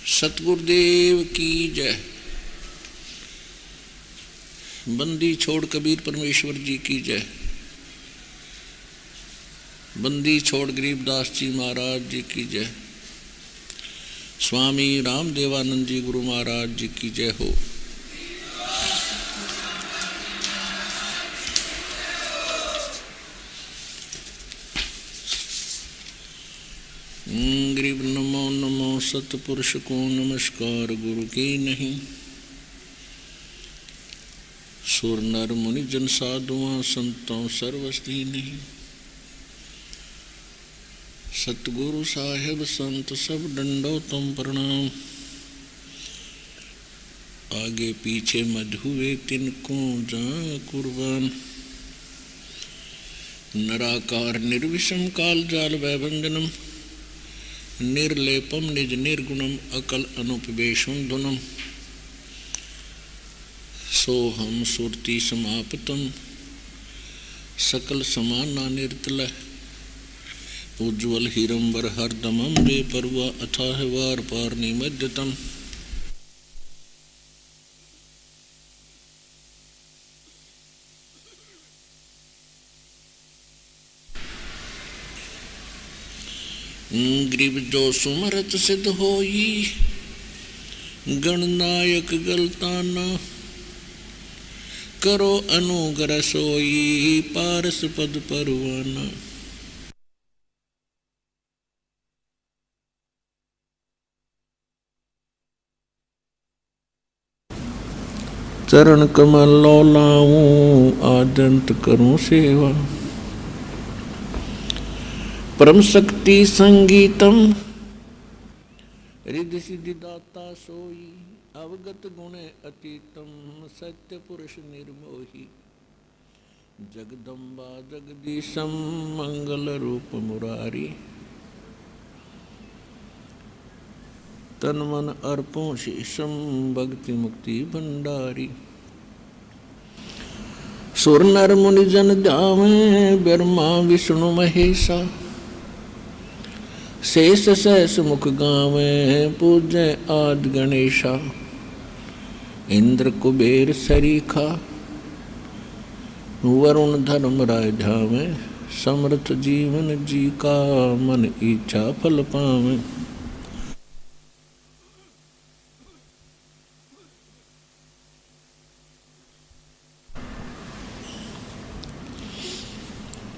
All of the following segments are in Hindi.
सतगुरुदेव की जय। बंदी छोड़ कबीर परमेश्वर जी की जय। बंदी छोड़ गरीबदास जी महाराज जी की जय। स्वामी रामदेवानंद जी गुरु महाराज जी की जय हो। गरीब नमो नमो सतपुरुष को नमस्कार गुरु के नहीं। सुर नर मुनि जन साधुआं संतों सर्वस्ती नहीं। सतगुरु साहेब संत सब डंडो तुम प्रणाम। आगे पीछे मध हुए तिनको जा कुर्बान। नराकार निर्विषम काल जाल वैभंजनम। निर्लेपम निज निर्गुणम अकल अनुपवेशम धुनम। सोहम सुरति समापतम सकल समाना निर्तल। उज्ज्वल हिरंबर हरदमम बेपरवा अथाह वार पार निमज्जतम। ग्रीब जो सुमरत सिद्ध होई गणनायक गलताना। करो अनुग्रह सोई पारस पद परवाना। चरण कमल लौलाऊं आदंत करूं सेवा। परम शक्ति संगीतम रिद्धि सिद्धि दाता सोई। अवगत गुणे अतीतम सत्य पुरुष निर्मोही। जगदम्बा जगदीशम मंगल रूप मुरारी। तन मन अर्पों शेषम भक्ति मुक्ति भंडारी। सुर नर मुनि जन ध्यावे ब्रह्मा विष्णु महेशा। शेष सहस मुख गावे पूज्य आदि गणेशा। इंद्र कुबेर सरीखा वरुण धर्म राय ध्यावे। समर्थ जीवन जी का मन इच्छा फल पावे।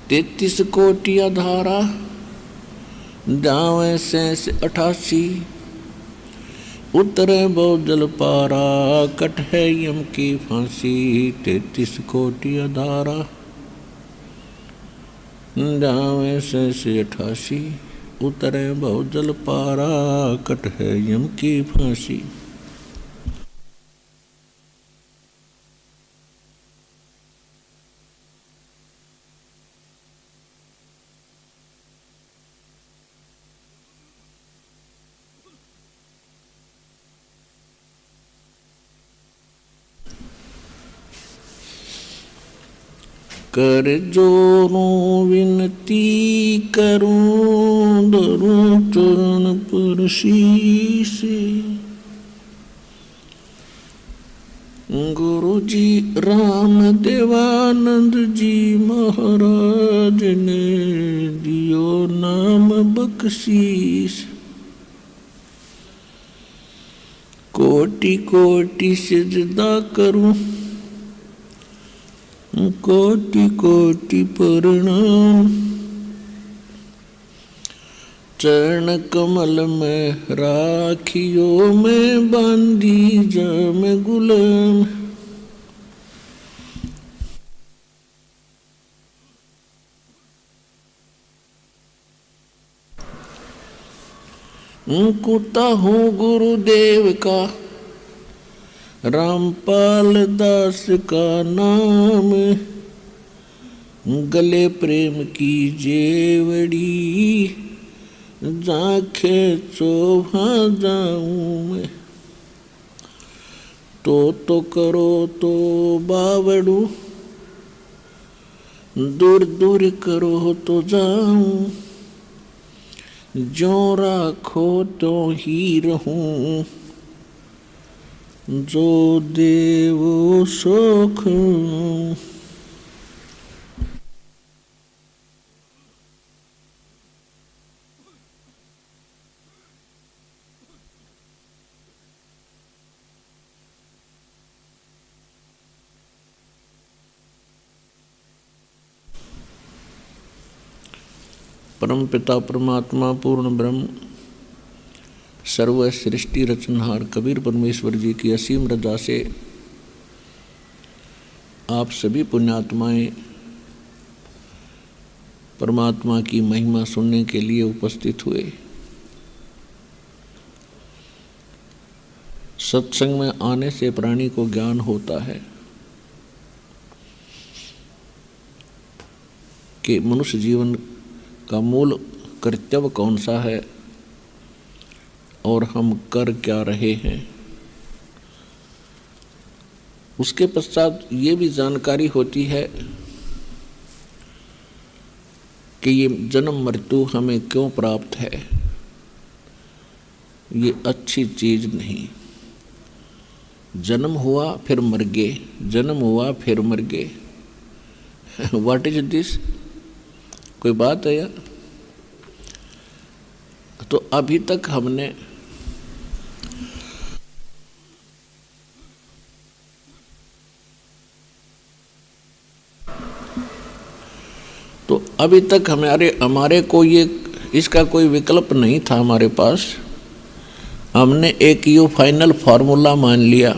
तेतीस कोटि आधारा जावे से 88। उतरे बहुजल पारा कट है यम की फांसी। 33 कोटि आधारा जावे से 88। उतरे बहुजल पारा कट है यम की फांसी। कर जोरों विनती करूं धरूं चरण पर शीश। गुरु जी राम देवानंद जी महाराज ने दियो नाम बख्शीश। कोटि कोटि सिजदा करूं कोटि कोटि प्रणाम। चरण कमल में राखियो मैं बांधी जाम गुलाम। कुता हूँ गुरुदेव का रामपाल दास का नाम। गले प्रेम की जेवड़ी जाखे चोभा जाऊं मैं। तो करो तो बावड़ू दूर दूर करो तो जाऊं। जो राखो तो ही रहूं, जो देवो सुख। परम पिता परमात्मा पूर्ण ब्रह्म सर्व सृष्टि रचनहार कबीर परमेश्वर जी की असीम रजा से आप सभी पुण्यात्माएं परमात्मा की महिमा सुनने के लिए उपस्थित हुए। सत्संग में आने से प्राणी को ज्ञान होता है कि मनुष्य जीवन का मूल कर्तव्य कौन सा है और हम कर क्या रहे हैं। उसके पश्चात ये भी जानकारी होती है कि ये जन्म मृत्यु हमें क्यों प्राप्त है। ये अच्छी चीज नहीं। जन्म हुआ फिर मर गए, जन्म हुआ फिर मर गए। What is this? कोई बात है यार? तो अभी तक हमने हमारे को ये इसका कोई विकल्प नहीं था हमारे पास। हमने एक ये फाइनल फार्मूला मान लिया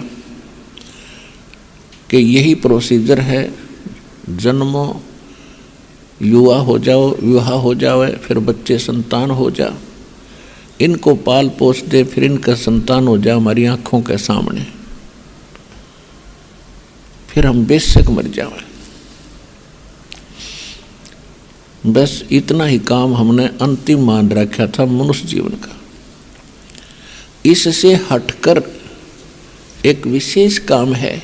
कि यही प्रोसीजर है। जन्मो, युवा हो जाओ, विवाह हो जाए, फिर बच्चे संतान हो जा, इनको पाल पोस दे, फिर इनका संतान हो जाए हमारी आंखों के सामने, फिर हम बेशक मर जाए। बस इतना ही काम हमने अंतिम मान रखा था मनुष्य जीवन का। इससे हटकर एक विशेष काम है।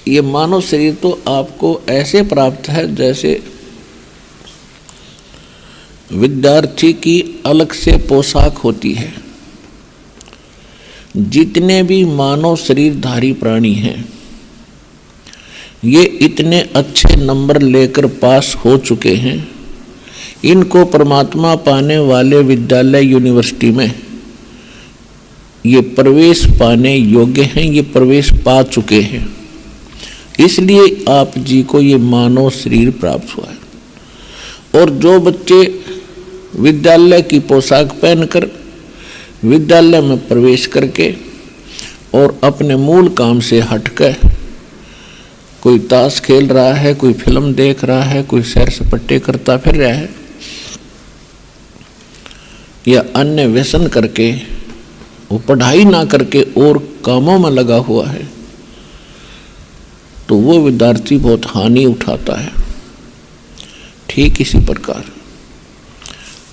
ये मानव शरीर तो आपको ऐसे प्राप्त है जैसे विद्यार्थी की अलग से पोशाक होती है। जितने भी मानव शरीरधारी प्राणी हैं ये इतने अच्छे नंबर लेकर पास हो चुके हैं, इनको परमात्मा पाने वाले विद्यालय यूनिवर्सिटी में ये प्रवेश पाने योग्य हैं, ये प्रवेश पा चुके हैं। इसलिए आप जी को ये मानव शरीर प्राप्त हुआ है। और जो बच्चे विद्यालय की पोशाक पहनकर विद्यालय में प्रवेश करके और अपने मूल काम से हटकर कोई ताश खेल रहा है, कोई फिल्म देख रहा है, कोई सैर सपाटे करता फिर रहा है या अन्य व्यसन करके, वो पढ़ाई ना करके और कामों में लगा हुआ है, तो वो विद्यार्थी बहुत हानि उठाता है। ठीक इसी प्रकार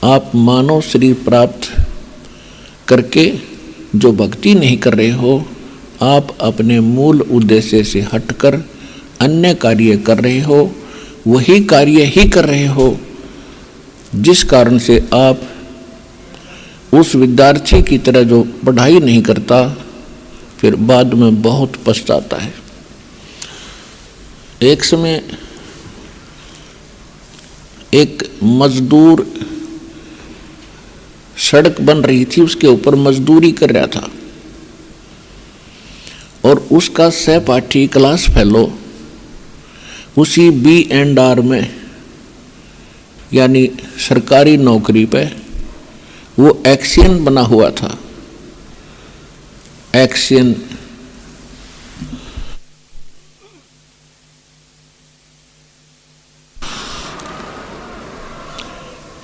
आप मानव शरीर प्राप्त करके जो भक्ति नहीं कर रहे हो, आप अपने मूल उद्देश्य से हटकर अन्य कार्य कर रहे हो। वही कार्य ही कर रहे हो जिस कारण से आप उस विद्यार्थी की तरह जो पढ़ाई नहीं करता फिर बाद में बहुत पछताता है। एक समय एक मजदूर सड़क बन रही थी, उसके ऊपर मजदूरी कर रहा था और उसका सहपाठी क्लास फेलो उसी B&R में यानी सरकारी नौकरी पे वो एक्सियन बना हुआ था। एक्सियन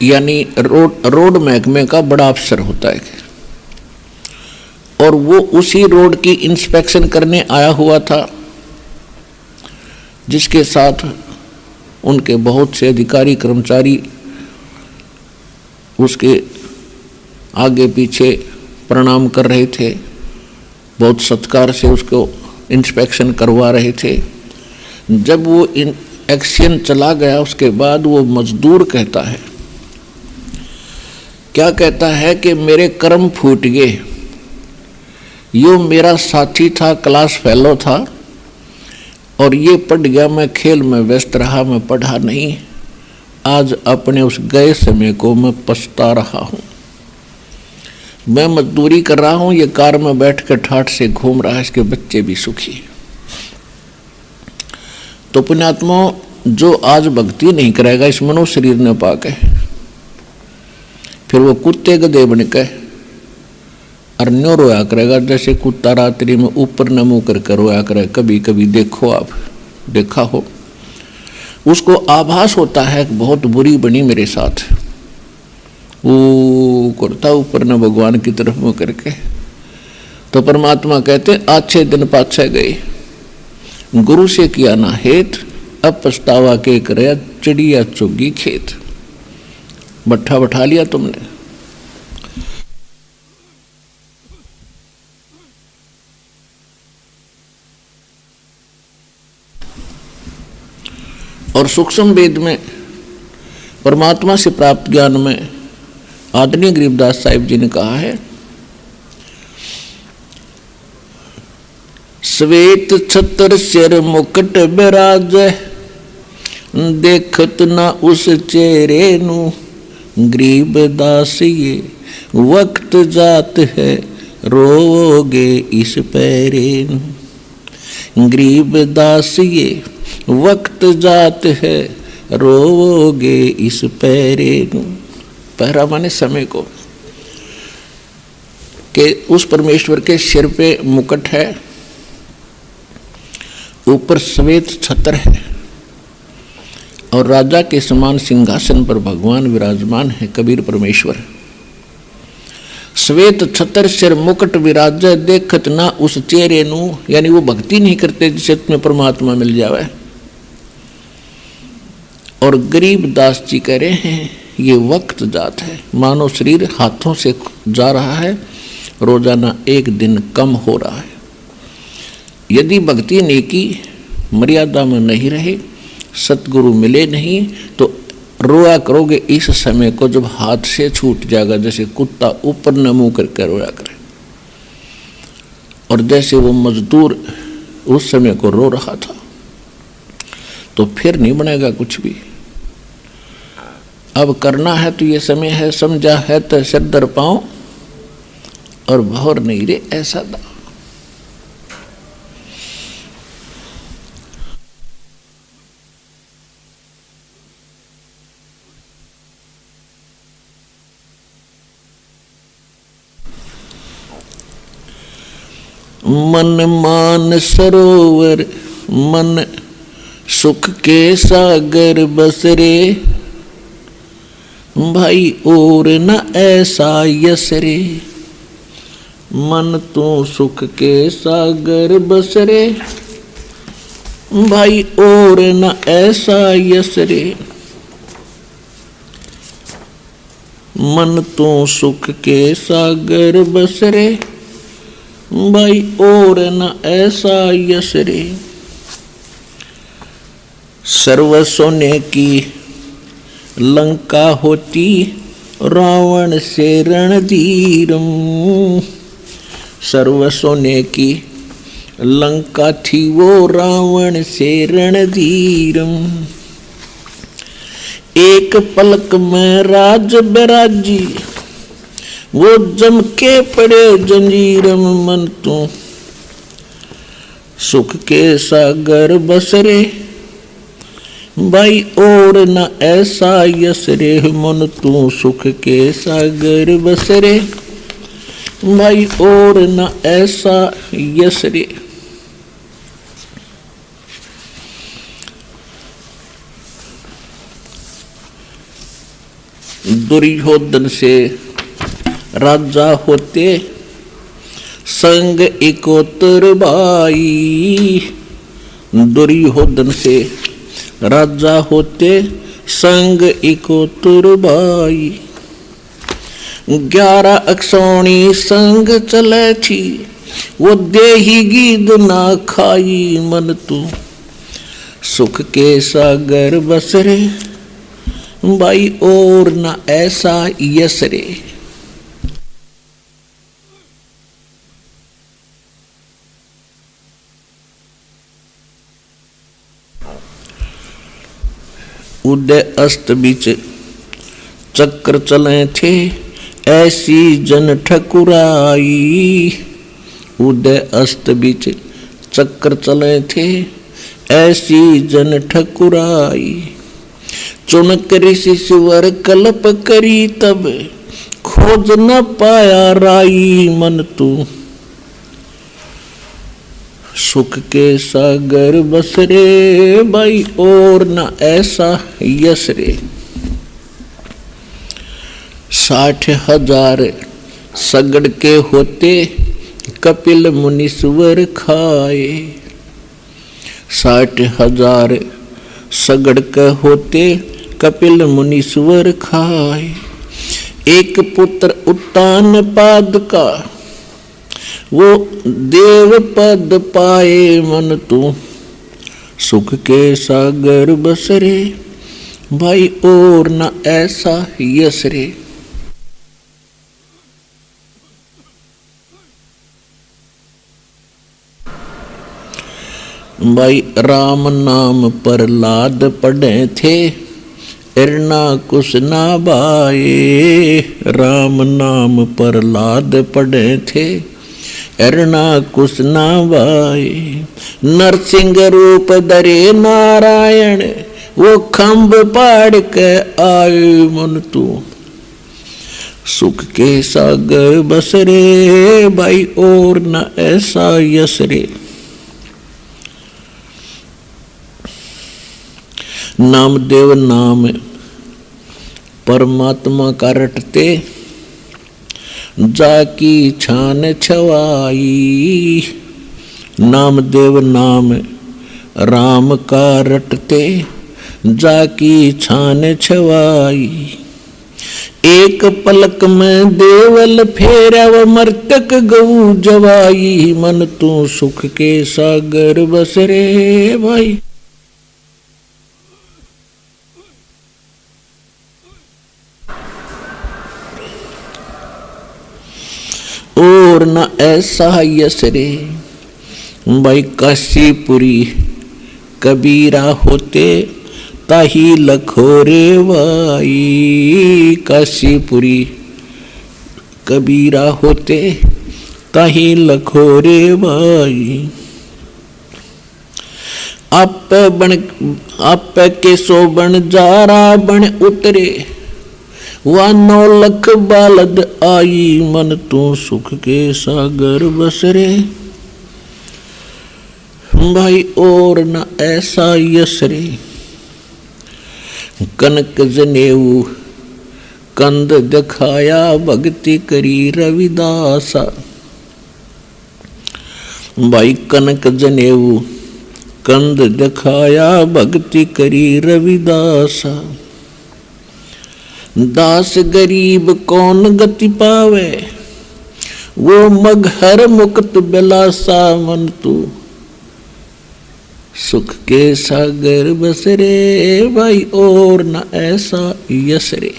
यानी रोड महकमे का बड़ा अफसर होता है और वो उसी रोड की इंस्पेक्शन करने आया हुआ था, जिसके साथ उनके बहुत से अधिकारी कर्मचारी उसके आगे पीछे प्रणाम कर रहे थे, बहुत सत्कार से उसको इंस्पेक्शन करवा रहे थे। जब वो एक्सियन चला गया उसके बाद वो मजदूर कहता है क्या कहता है कि मेरे कर्म फूट गए। यो मेरा साथी था, क्लास फेलो था, और ये पढ़ गया, मैं खेल में व्यस्त रहा, मैं पढ़ा नहीं। आज अपने उस गए समय को मैं पछता रहा हूँ। मैं मजदूरी कर रहा हूँ, ये कार में बैठ कर ठाठ से घूम रहा है, इसके बच्चे भी सुखी। तो पुण्यात्मा, जो आज भक्ति नहीं करेगा इस मनुष्य शरीर ने पाके, फिर वो कुत्ते गधे बन के और न्यो रोया करेगा, जैसे कुत्ता रात्रि में ऊपर न मुँह करके रोया करे। कभी कभी देखो, आप देखा हो, उसको आभास होता है कि बहुत बुरी बनी मेरे साथ, वो करता ऊपर न भगवान की तरफ मुँह करके। तो परमात्मा कहते अच्छे दिन पाछे गए, गुरु से किया ना हेत, अब पछतावा के करे चिड़िया चुगी खेत। बट्ठा बैठा लिया तुमने। और सूक्ष्म वेद में परमात्मा से प्राप्त ज्ञान में आदरणीय गरीबदास साहिब जी ने कहा है, श्वेत छत्र सिर मुकुट बिराज, देखत ना उस चेहरे नू, गरीबदास ये वक्त जात है, रोगे इस पैरे नू। गरीबदास ये वक्त जात है, रोगे इस पैरे नू। पहरा माने समय को, कि उस परमेश्वर के सिर पे मुकुट है, ऊपर श्वेत छत्र है, और राजा के समान सिंहासन पर भगवान विराजमान है, कबीर परमेश्वर। श्वेत छत्र सिर मुकुट विराज, देखत ना उस चेहरे नू, यानी वो भक्ति नहीं करते जिससे तुम्हें परमात्मा मिल जावे। और गरीब दास जी कह रहे हैं ये वक्त जात है, मानो शरीर हाथों से जा रहा है, रोजाना एक दिन कम हो रहा है। यदि भक्ति नेकी मर्यादा में नहीं रहे, सतगुरु मिले नहीं, तो रोया करोगे इस समय को जब हाथ से छूट जाएगा, जैसे कुत्ता ऊपर न मुँह करके रोया करे। और जैसे वो मजदूर उस समय को रो रहा था, तो फिर नहीं बनेगा कुछ भी। अब करना है तो ये समय है, समझा है तो सिर दर पाओ, और भौर नहीं रे ऐसा दा। मन मान सरोवर, मन सुख के सागर बसरे, भाई और न ऐसा यसरे। मन तो सुख के सागर बसरे, भाई और न ऐसा यसरे। मन तो सुख के सागर बसरे, भाई और न ऐसा यसरे। सर्व सोने की लंका होती, रावण से रणधीरम। सर्व सोने की लंका थी वो, रावण से रणधीरम। एक पलक में राज बिराजी, वो जम के पड़े जंजीरम। मन तो सुख के सागर बसरे, भाई और न ऐसा यसरे। मन तू सुख के सागर बसरे, भाई और न ऐसा यसरे। दुर्योधन से राजा होते, संग इकोतर भाई। दुर्योधन से राजा होते, संग इकोतर भाई। 11 अक्षौणी संग चले थी, वो देही गीद ना खाई। मन तू सुख के सागर बसरे, भाई और न ऐसा यस रे। उदय अस्त बीच चक्र चले थे, ऐसी जन ठकुराई। उदय अस्त बीच चक्र चले थे, ऐसी जन ठकुराई। चुनक ऋषि सुवर कल्प करी, तब खोज न पाया राई। मन तू सुख के सागर बस रे, भाई और न ऐसा यस रे। 60,000 सगड़ के होते, कपिल मुनीश्वर खाए। 60,000 सगड़ के होते, कपिल मुनीश्वर खाए। एक पुत्र उत्तान पाद का, वो देव पद पाए। मन तू सुख के सागर बस रे, भाई और न ऐसा यस रे। भाई राम नाम पर लाद पढ़े थे, इरना कुछ ना बाए। राम नाम पर लाद पढ़े थे, इरना कुछ ना बाए। नरसिंह रूप धरे नारायण, वो खम्भ पाड़ के आए। मन तू सुख के सागर बस रे, भाई और न ऐसा यस रे। नामदेव नाम परमात्मा का रटते, जाकी छान छवाई। नामदेव नाम राम का रटते, जाकी छान छवाई। एक पलक में देवल फेरव, मर्तक गऊ जवाई। मन तू सुख के सागर बस रे, भाई और न ऐसा यस रे। भाई काशीपुरी कबीरा होते, ताही लखोरे भाई। काशीपुरी कबीरा होते, ताही लखोरे भाई। आप के सोबन जारा बन उतरे, वह 9 लख बालद आई। मन तू सुख के सागर बस रे, भाई और न ऐसा यस रे। कनक जनेऊ कंद दिखाया, भक्ति करी रविदासा। भाई कनक जनेऊ कंद दिखाया, भक्ति करी रविदासा। दास गरीब कौन गति पावे, वो मगहर मुक्त बिलासा। मन तू सुख के सागर बस रे, भाई और न ऐसा यस रे।